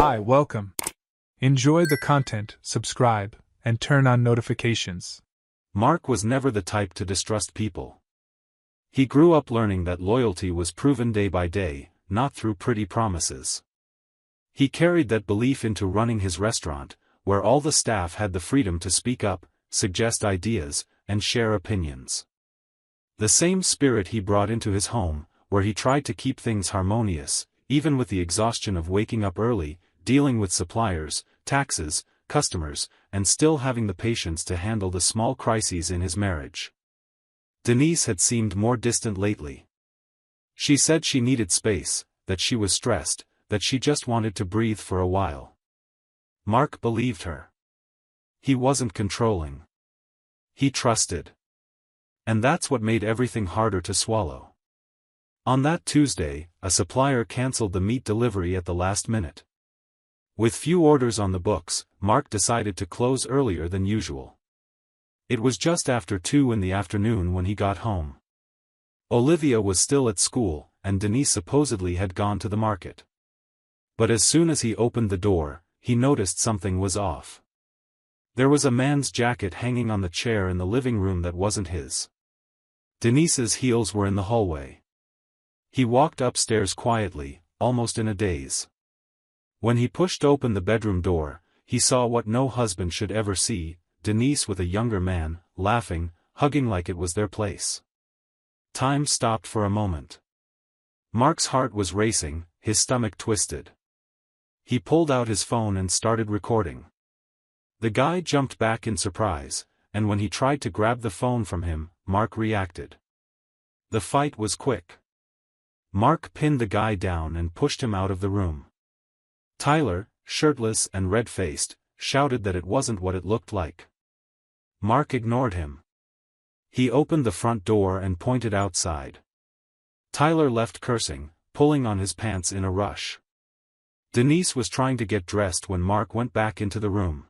Hi, welcome. Enjoy the content, subscribe, and turn on notifications. Mark was never the type to distrust people. He grew up learning that loyalty was proven day by day, not through pretty promises. He carried that belief into running his restaurant, where all the staff had the freedom to speak up, suggest ideas, and share opinions. The same spirit he brought into his home, where he tried to keep things harmonious, even with the exhaustion of waking up early, dealing with suppliers, taxes, customers, and still having the patience to handle the small crises in his marriage. Denise had seemed more distant lately. She said she needed space, that she was stressed, that she just wanted to breathe for a while. Mark believed her. He wasn't controlling. He trusted. And that's what made everything harder to swallow. On that Tuesday, a supplier canceled the meat delivery at the last minute. With few orders on the books, Mark decided to close earlier than usual. It was just after 2 in the afternoon when he got home. Olivia was still at school, and Denise supposedly had gone to the market. But as soon as he opened the door, he noticed something was off. There was a man's jacket hanging on the chair in the living room that wasn't his. Denise's heels were in the hallway. He walked upstairs quietly, almost in a daze. When he pushed open the bedroom door, he saw what no husband should ever see, Denise with a younger man, laughing, hugging like it was their place. Time stopped for a moment. Mark's heart was racing, his stomach twisted. He pulled out his phone and started recording. The guy jumped back in surprise, and when he tried to grab the phone from him, Mark reacted. The fight was quick. Mark pinned the guy down and pushed him out of the room. Tyler, shirtless and red-faced, shouted that it wasn't what it looked like. Mark ignored him. He opened the front door and pointed outside. Tyler left cursing, pulling on his pants in a rush. Denise was trying to get dressed when Mark went back into the room.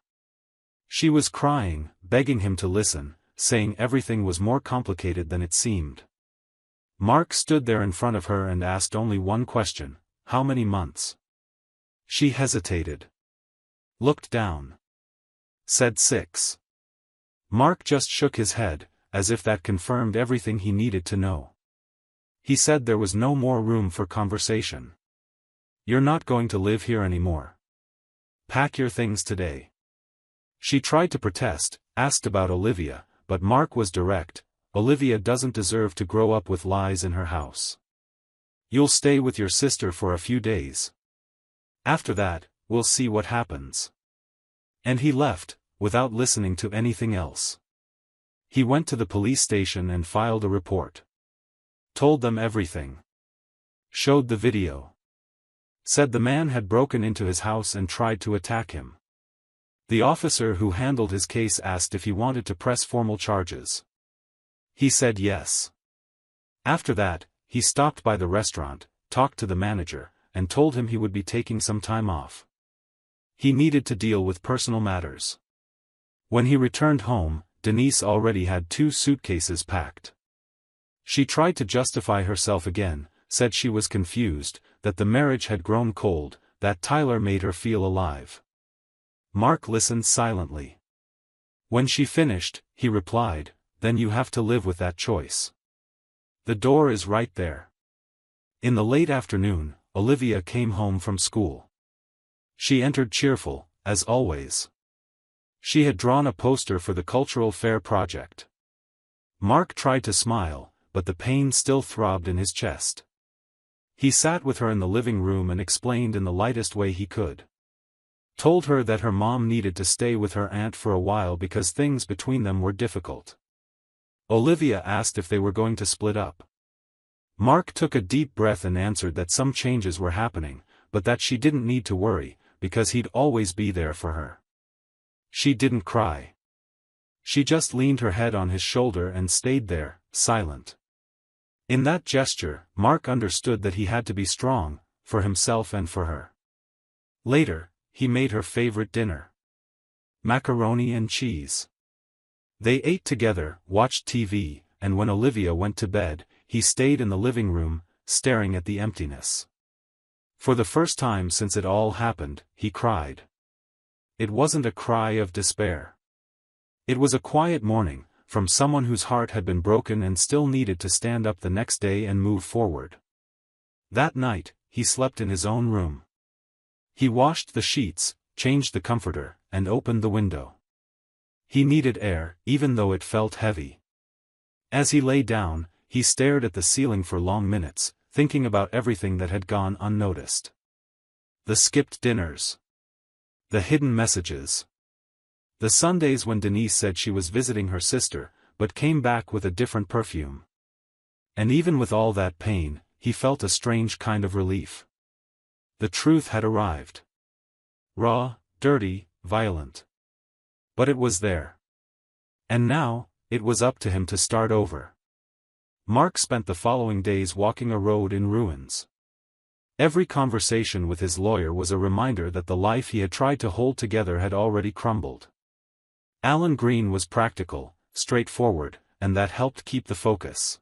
She was crying, begging him to listen, saying everything was more complicated than it seemed. Mark stood there in front of her and asked only one question: how many months? She hesitated. Looked down. Said 6. Mark just shook his head, as if that confirmed everything he needed to know. He said there was no more room for conversation. You're not going to live here anymore. Pack your things today. She tried to protest, asked about Olivia, but Mark was direct. Olivia doesn't deserve to grow up with lies in her house. You'll stay with your sister for a few days. After that, we'll see what happens. And he left, without listening to anything else. He went to the police station and filed a report. Told them everything. Showed the video. Said the man had broken into his house and tried to attack him. The officer who handled his case asked if he wanted to press formal charges. He said yes. After that, he stopped by the restaurant, talked to the manager, and told him he would be taking some time off. He needed to deal with personal matters. When he returned home, Denise already had 2 suitcases packed. She tried to justify herself again, said she was confused, that the marriage had grown cold, that Tyler made her feel alive. Mark listened silently. When she finished, he replied, "Then you have to live with that choice. The door is right there." In the late afternoon, Olivia came home from school. She entered cheerful, as always. She had drawn a poster for the cultural fair project. Mark tried to smile, but the pain still throbbed in his chest. He sat with her in the living room and explained in the lightest way he could. Told her that her mom needed to stay with her aunt for a while because things between them were difficult. Olivia asked if they were going to split up. Mark took a deep breath and answered that some changes were happening, but that she didn't need to worry, because he'd always be there for her. She didn't cry. She just leaned her head on his shoulder and stayed there, silent. In that gesture, Mark understood that he had to be strong, for himself and for her. Later, he made her favorite dinner. Macaroni and cheese. They ate together, watched TV, and when Olivia went to bed, he stayed in the living room, staring at the emptiness. For the first time since it all happened, he cried. It wasn't a cry of despair. It was a quiet mourning, from someone whose heart had been broken and still needed to stand up the next day and move forward. That night, he slept in his own room. He washed the sheets, changed the comforter, and opened the window. He needed air, even though it felt heavy. As he lay down, he stared at the ceiling for long minutes, thinking about everything that had gone unnoticed. The skipped dinners. The hidden messages. The Sundays when Denise said she was visiting her sister, but came back with a different perfume. And even with all that pain, he felt a strange kind of relief. The truth had arrived. Raw, dirty, violent. But it was there. And now, it was up to him to start over. Mark spent the following days walking a road in ruins. Every conversation with his lawyer was a reminder that the life he had tried to hold together had already crumbled. Alan Green was practical, straightforward, and that helped keep the focus.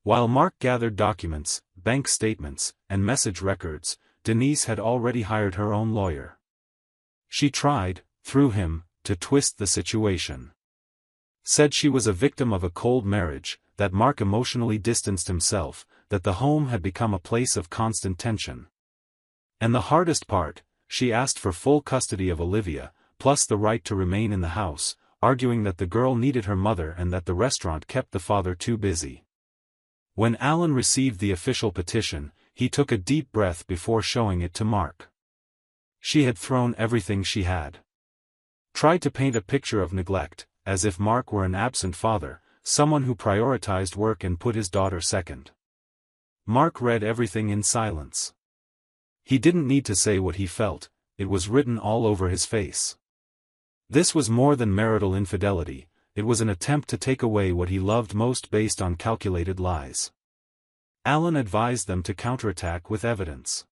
While Mark gathered documents, bank statements, and message records, Denise had already hired her own lawyer. She tried, through him, to twist the situation. Said she was a victim of a cold marriage, that Mark emotionally distanced himself, that the home had become a place of constant tension. And the hardest part, she asked for full custody of Olivia, plus the right to remain in the house, arguing that the girl needed her mother and that the restaurant kept the father too busy. When Alan received the official petition, he took a deep breath before showing it to Mark. She had thrown everything she had. Tried to paint a picture of neglect, as if Mark were an absent father, someone who prioritized work and put his daughter second. Mark read everything in silence. He didn't need to say what he felt, it was written all over his face. This was more than marital infidelity, it was an attempt to take away what he loved most based on calculated lies. Alan advised them to counterattack with evidence.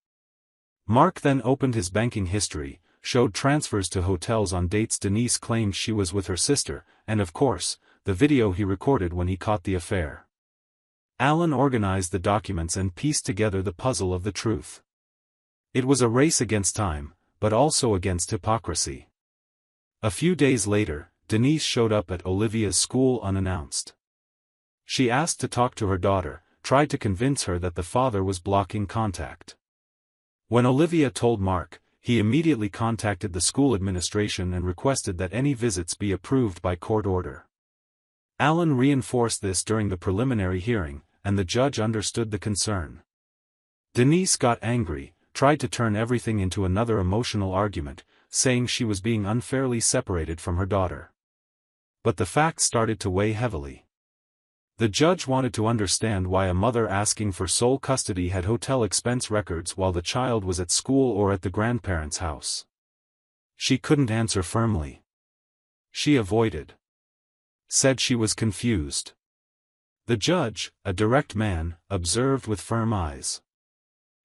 Mark then opened his banking history, showed transfers to hotels on dates Denise claimed she was with her sister, and of course, the video he recorded when he caught the affair. Alan organized the documents and pieced together the puzzle of the truth. It was a race against time, but also against hypocrisy. A few days later, Denise showed up at Olivia's school unannounced. She asked to talk to her daughter, tried to convince her that the father was blocking contact. When Olivia told Mark, he immediately contacted the school administration and requested that any visits be approved by court order. Alan reinforced this during the preliminary hearing, and the judge understood the concern. Denise got angry, tried to turn everything into another emotional argument, saying she was being unfairly separated from her daughter. But the facts started to weigh heavily. The judge wanted to understand why a mother asking for sole custody had hotel expense records while the child was at school or at the grandparents' house. She couldn't answer firmly. She avoided. Said she was confused. The judge, a direct man, observed with firm eyes.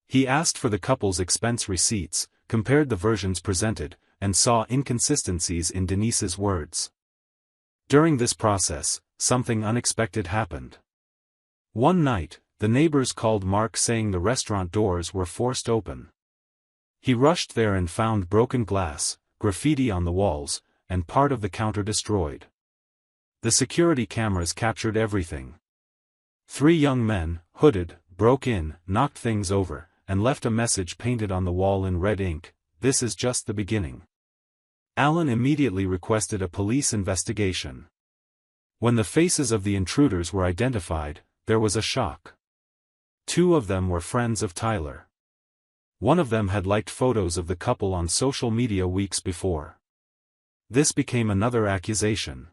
He asked for the couple's expense receipts, compared the versions presented, and saw inconsistencies in Denise's words. During this process, something unexpected happened. One night, the neighbors called Mark saying the restaurant doors were forced open. He rushed there and found broken glass, graffiti on the walls, and part of the counter destroyed. The security cameras captured everything. 3 young men, hooded, broke in, knocked things over, and left a message painted on the wall in red ink: "This is just the beginning." Alan immediately requested a police investigation. When the faces of the intruders were identified, there was a shock. 2 of them were friends of Tyler. One of them had liked photos of the couple on social media weeks before. This became another accusation.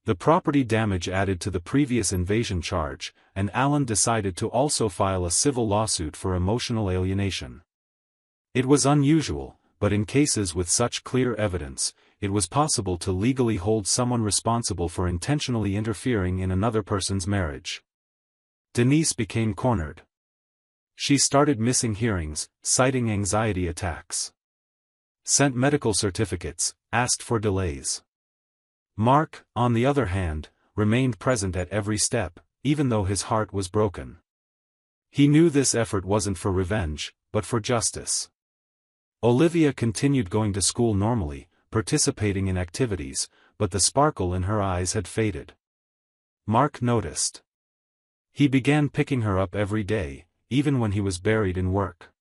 The property damage added to the previous invasion charge, and Alan decided to also file a civil lawsuit for emotional alienation. It was unusual, but in cases with such clear evidence, it was possible to legally hold someone responsible for intentionally interfering in another person's marriage. Denise became cornered. She started missing hearings, citing anxiety attacks. Sent medical certificates, asked for delays. Mark, on the other hand, remained present at every step, even though his heart was broken. He knew this effort wasn't for revenge, but for justice. Olivia continued going to school normally, participating in activities, but the sparkle in her eyes had faded. Mark noticed. He began picking her up every day, even when he was buried in work.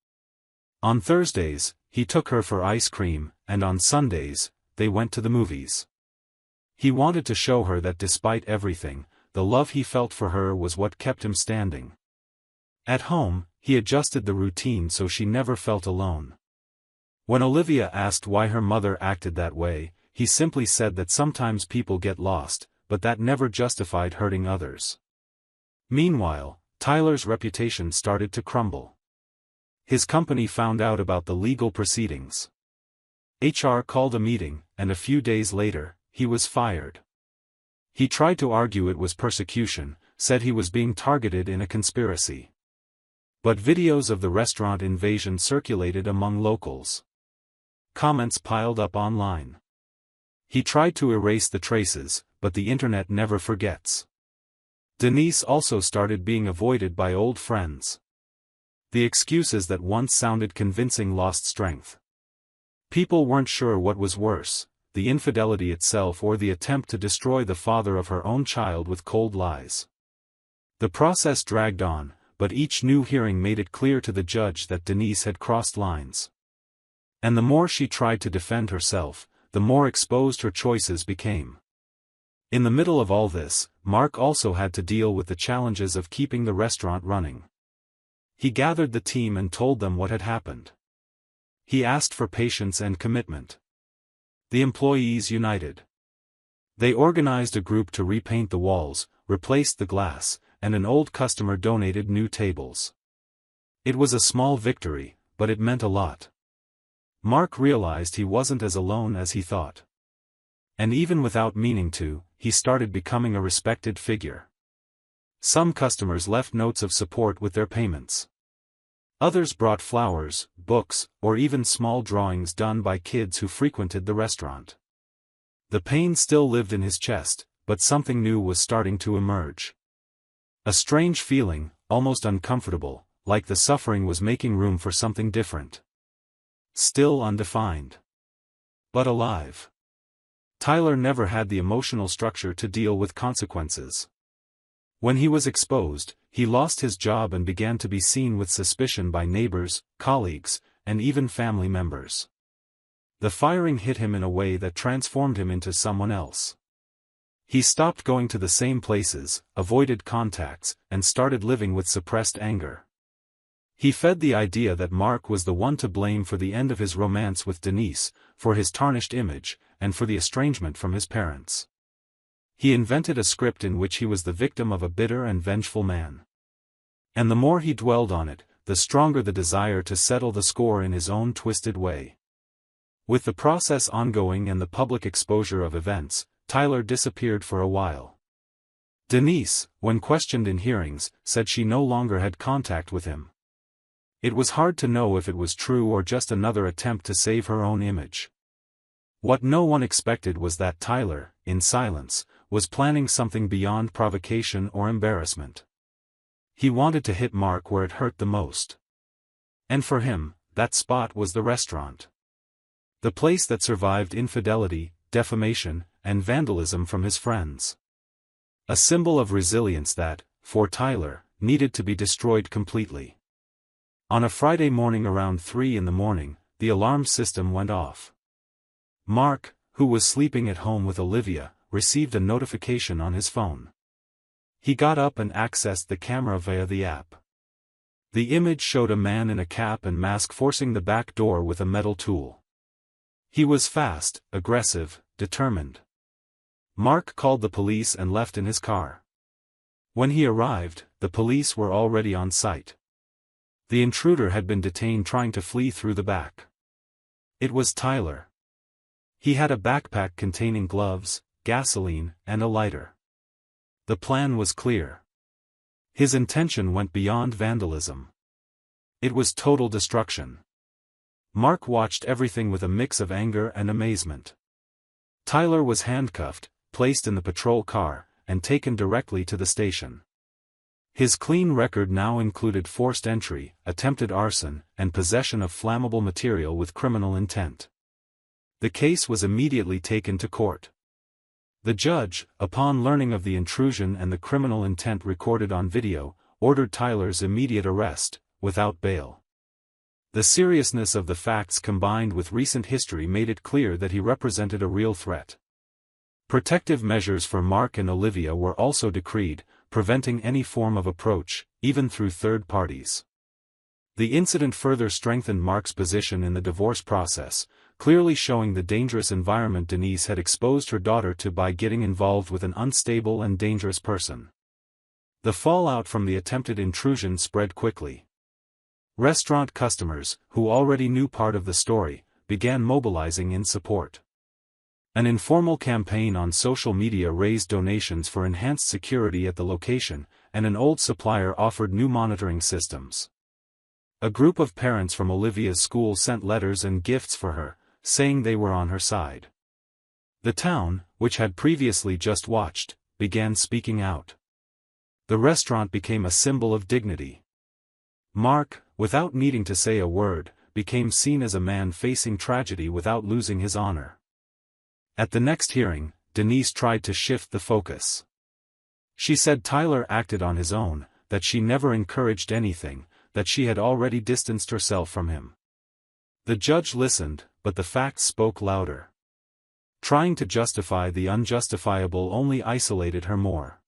On Thursdays, he took her for ice cream, and on Sundays, they went to the movies. He wanted to show her that despite everything, the love he felt for her was what kept him standing. At home, he adjusted the routine so she never felt alone. When Olivia asked why her mother acted that way, he simply said that sometimes people get lost, but that never justified hurting others. Meanwhile, Tyler's reputation started to crumble. His company found out about the legal proceedings. HR called a meeting, and a few days later, he was fired. He tried to argue it was persecution, said he was being targeted in a conspiracy. But videos of the restaurant invasion circulated among locals. Comments piled up online. He tried to erase the traces, but the internet never forgets. Denise also started being avoided by old friends. The excuses that once sounded convincing lost strength. People weren't sure what was worse, the infidelity itself or the attempt to destroy the father of her own child with cold lies. The process dragged on, but each new hearing made it clear to the judge that Denise had crossed lines. And the more she tried to defend herself, the more exposed her choices became. In the middle of all this, Mark also had to deal with the challenges of keeping the restaurant running. He gathered the team and told them what had happened. He asked for patience and commitment. The employees united. They organized a group to repaint the walls, replaced the glass, and an old customer donated new tables. It was a small victory, but it meant a lot. Mark realized he wasn't as alone as he thought. And even without meaning to, he started becoming a respected figure. Some customers left notes of support with their payments. Others brought flowers, books, or even small drawings done by kids who frequented the restaurant. The pain still lived in his chest, but something new was starting to emerge. A strange feeling, almost uncomfortable, like the suffering was making room for something different. Still undefined. But alive. Tyler never had the emotional structure to deal with consequences. When he was exposed, he lost his job and began to be seen with suspicion by neighbors, colleagues, and even family members. The firing hit him in a way that transformed him into someone else. He stopped going to the same places, avoided contacts, and started living with suppressed anger. He fed the idea that Mark was the one to blame for the end of his romance with Denise, for his tarnished image, and for the estrangement from his parents. He invented a script in which he was the victim of a bitter and vengeful man. And the more he dwelled on it, the stronger the desire to settle the score in his own twisted way. With the process ongoing and the public exposure of events, Tyler disappeared for a while. Denise, when questioned in hearings, said she no longer had contact with him. It was hard to know if it was true or just another attempt to save her own image. What no one expected was that Tyler, in silence, was planning something beyond provocation or embarrassment. He wanted to hit Mark where it hurt the most. And for him, that spot was the restaurant. The place that survived infidelity, defamation, and vandalism from his friends. A symbol of resilience that, for Tyler, needed to be destroyed completely. On a Friday morning around 3 a.m, the alarm system went off. Mark, who was sleeping at home with Olivia, received a notification on his phone. He got up and accessed the camera via the app. The image showed a man in a cap and mask forcing the back door with a metal tool. He was fast, aggressive, determined. Mark called the police and left in his car. When he arrived, the police were already on site. The intruder had been detained trying to flee through the back. It was Tyler. He had a backpack containing gloves, gasoline, and a lighter. The plan was clear. His intention went beyond vandalism. It was total destruction. Mark watched everything with a mix of anger and amazement. Tyler was handcuffed, placed in the patrol car, and taken directly to the station. His clean record now included forced entry, attempted arson, and possession of flammable material with criminal intent. The case was immediately taken to court. The judge, upon learning of the intrusion and the criminal intent recorded on video, ordered Tyler's immediate arrest, without bail. The seriousness of the facts combined with recent history made it clear that he represented a real threat. Protective measures for Mark and Olivia were also decreed, preventing any form of approach, even through third parties. The incident further strengthened Mark's position in the divorce process, clearly showing the dangerous environment Denise had exposed her daughter to by getting involved with an unstable and dangerous person. The fallout from the attempted intrusion spread quickly. Restaurant customers, who already knew part of the story, began mobilizing in support. An informal campaign on social media raised donations for enhanced security at the location, and an old supplier offered new monitoring systems. A group of parents from Olivia's school sent letters and gifts for her, saying they were on her side. The town, which had previously just watched, began speaking out. The restaurant became a symbol of dignity. Mark, without needing to say a word, became seen as a man facing tragedy without losing his honor. At the next hearing, Denise tried to shift the focus. She said Tyler acted on his own, that she never encouraged anything, that she had already distanced herself from him. The judge listened, but the facts spoke louder. Trying to justify the unjustifiable only isolated her more.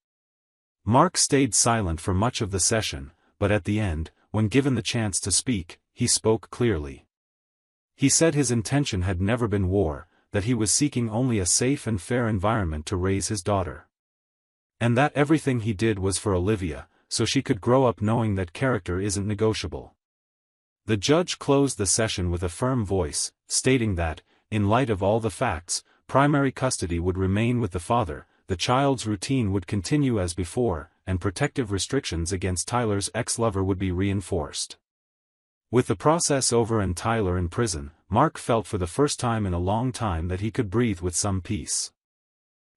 Mark stayed silent for much of the session, but at the end, when given the chance to speak, he spoke clearly. He said his intention had never been war, that he was seeking only a safe and fair environment to raise his daughter. And that everything he did was for Olivia, so she could grow up knowing that character isn't negotiable. The judge closed the session with a firm voice, stating that, in light of all the facts, primary custody would remain with the father, the child's routine would continue as before, and protective restrictions against Tyler's ex-lover would be reinforced. With the process over and Tyler in prison, Mark felt for the first time in a long time that he could breathe with some peace.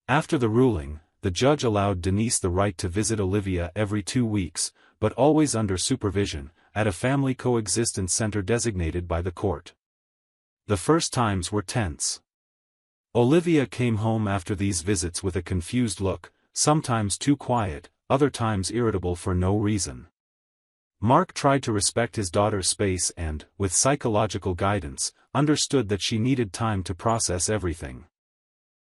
After the ruling, the judge allowed Denise the right to visit Olivia every 2 weeks, but always under supervision, at a family coexistence center designated by the court. The first times were tense. Olivia came home after these visits with a confused look, sometimes too quiet, other times irritable for no reason. Mark tried to respect his daughter's space and, with psychological guidance, understood that she needed time to process everything.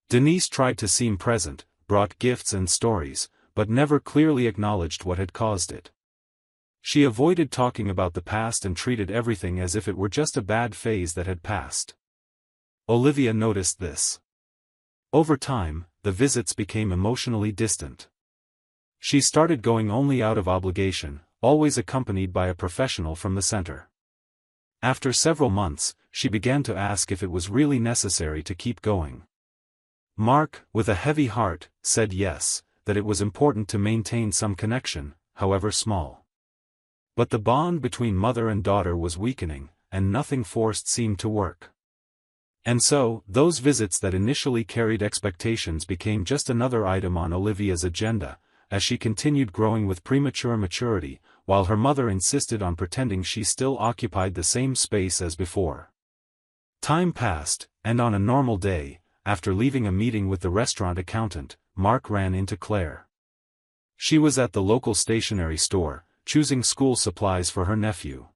Denise tried to seem present, brought gifts and stories, but never clearly acknowledged what had caused it. She avoided talking about the past and treated everything as if it were just a bad phase that had passed. Olivia noticed this. Over time, the visits became emotionally distant. She started going only out of obligation, always accompanied by a professional from the center. After several months, she began to ask if it was really necessary to keep going. Mark, with a heavy heart, said yes, that it was important to maintain some connection, however small. But the bond between mother and daughter was weakening, and nothing forced seemed to work. And so, those visits that initially carried expectations became just another item on Olivia's agenda, as she continued growing with premature maturity, while her mother insisted on pretending she still occupied the same space as before. Time passed, and on a normal day, after leaving a meeting with the restaurant accountant, Mark ran into Claire. She was at the local stationery store, choosing school supplies for her nephew.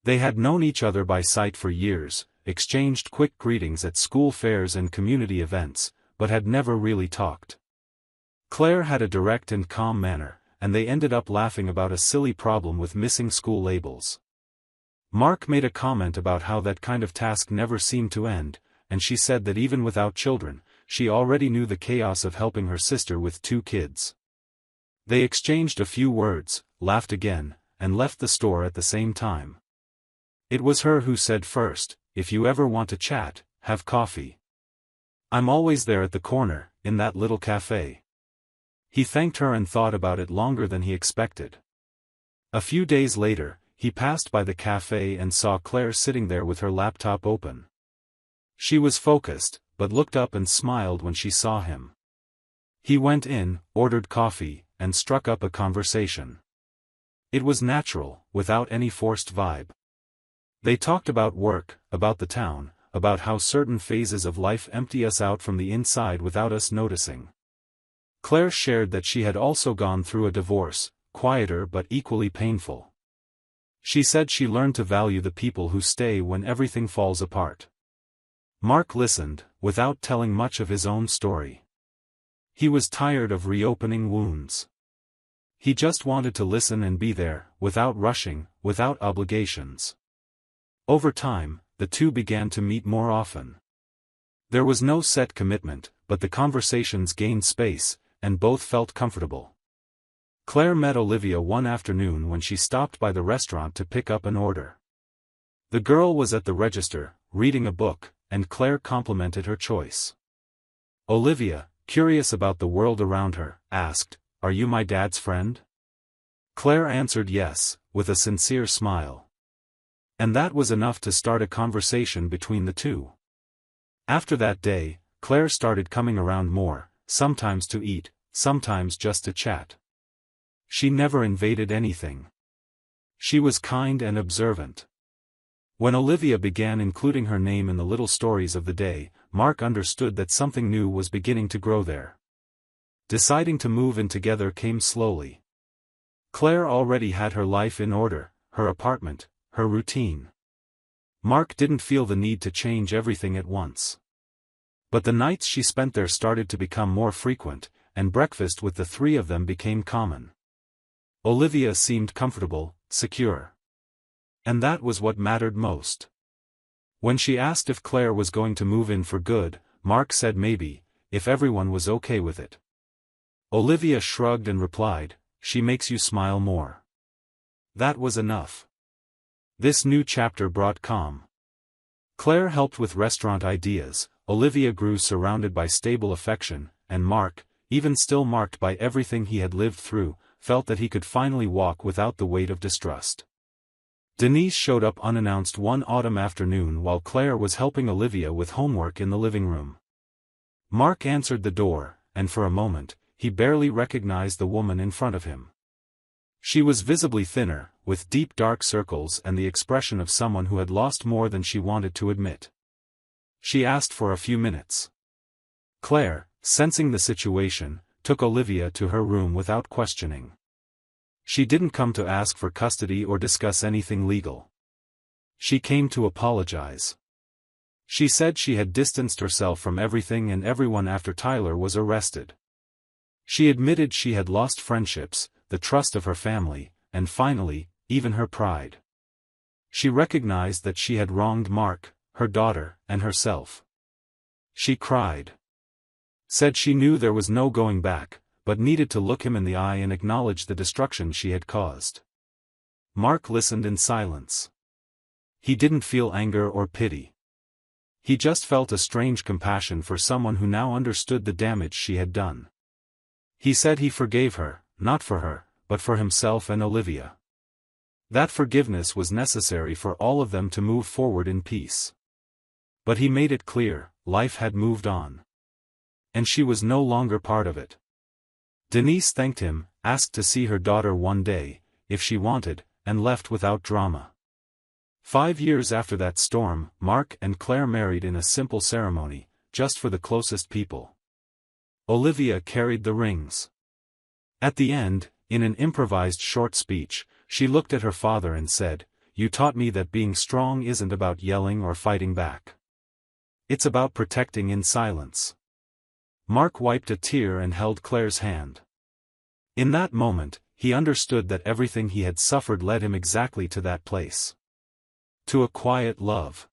They had known each other by sight for years, exchanged quick greetings at school fairs and community events, but had never really talked. Claire had a direct and calm manner, and they ended up laughing about a silly problem with missing school labels. Mark made a comment about how that kind of task never seemed to end, and she said that even without children, she already knew the chaos of helping her sister with 2 kids. They exchanged a few words, laughed again, and left the store at the same time. It was her who said first, "If you ever want to chat, have coffee. I'm always there at the corner, in that little cafe." He thanked her and thought about it longer than he expected. A few days later, he passed by the cafe and saw Claire sitting there with her laptop open. She was focused, but looked up and smiled when she saw him. He went in, ordered coffee, and struck up a conversation. It was natural, without any forced vibe. They talked about work, about the town, about how certain phases of life empty us out from the inside without us noticing. Claire shared that she had also gone through a divorce, quieter but equally painful. She said she learned to value the people who stay when everything falls apart. Mark listened, without telling much of his own story. He was tired of reopening wounds. He just wanted to listen and be there, without rushing, without obligations. Over time, the two began to meet more often. There was no set commitment, but the conversations gained space, and both felt comfortable. Claire met Olivia one afternoon when she stopped by the restaurant to pick up an order. The girl was at the register, reading a book, and Claire complimented her choice. Olivia, curious about the world around her, asked, "Are you my dad's friend?" Claire answered yes, with a sincere smile. And that was enough to start a conversation between the two. After that day, Claire started coming around more, sometimes to eat, sometimes just to chat. She never invaded anything. She was kind and observant. When Olivia began including her name in the little stories of the day, Mark understood that something new was beginning to grow there. Deciding to move in together came slowly. Claire already had her life in order, her apartment, her routine. Mark didn't feel the need to change everything at once. But the nights she spent there started to become more frequent, and breakfast with the three of them became common. Olivia seemed comfortable, secure. And that was what mattered most. When she asked if Claire was going to move in for good, Mark said maybe, if everyone was okay with it. Olivia shrugged and replied, "She makes you smile more." That was enough. This new chapter brought calm. Claire helped with restaurant ideas, Olivia grew surrounded by stable affection, and Mark, even still marked by everything he had lived through, felt that he could finally walk without the weight of distrust. Denise showed up unannounced one autumn afternoon while Claire was helping Olivia with homework in the living room. Mark answered the door, and for a moment, he barely recognized the woman in front of him. She was visibly thinner, with deep dark circles and the expression of someone who had lost more than she wanted to admit. She asked for a few minutes. Claire, sensing the situation, took Olivia to her room without questioning. She didn't come to ask for custody or discuss anything legal. She came to apologize. She said she had distanced herself from everything and everyone after Tyler was arrested. She admitted she had lost friendships, the trust of her family, and finally, even her pride. She recognized that she had wronged Mark, her daughter, and herself. She cried. Said she knew there was no going back, but needed to look him in the eye and acknowledge the destruction she had caused. Mark listened in silence. He didn't feel anger or pity. He just felt a strange compassion for someone who now understood the damage she had done. He said he forgave her, not for her, but for himself and Olivia. That forgiveness was necessary for all of them to move forward in peace. But he made it clear, life had moved on. And she was no longer part of it. Denise thanked him, asked to see her daughter one day, if she wanted, and left without drama. 5 years after that storm, Mark and Claire married in a simple ceremony, just for the closest people. Olivia carried the rings. At the end, in an improvised short speech, she looked at her father and said, "You taught me that being strong isn't about yelling or fighting back. It's about protecting in silence." Mark wiped a tear and held Claire's hand. In that moment, he understood that everything he had suffered led him exactly to that place. To a quiet love.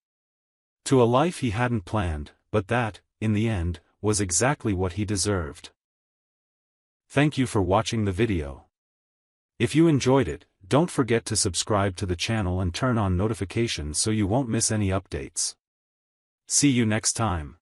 To a life he hadn't planned, but that, in the end, was exactly what he deserved. Thank you for watching the video. If you enjoyed it, don't forget to subscribe to the channel and turn on notifications so you won't miss any updates. See you next time.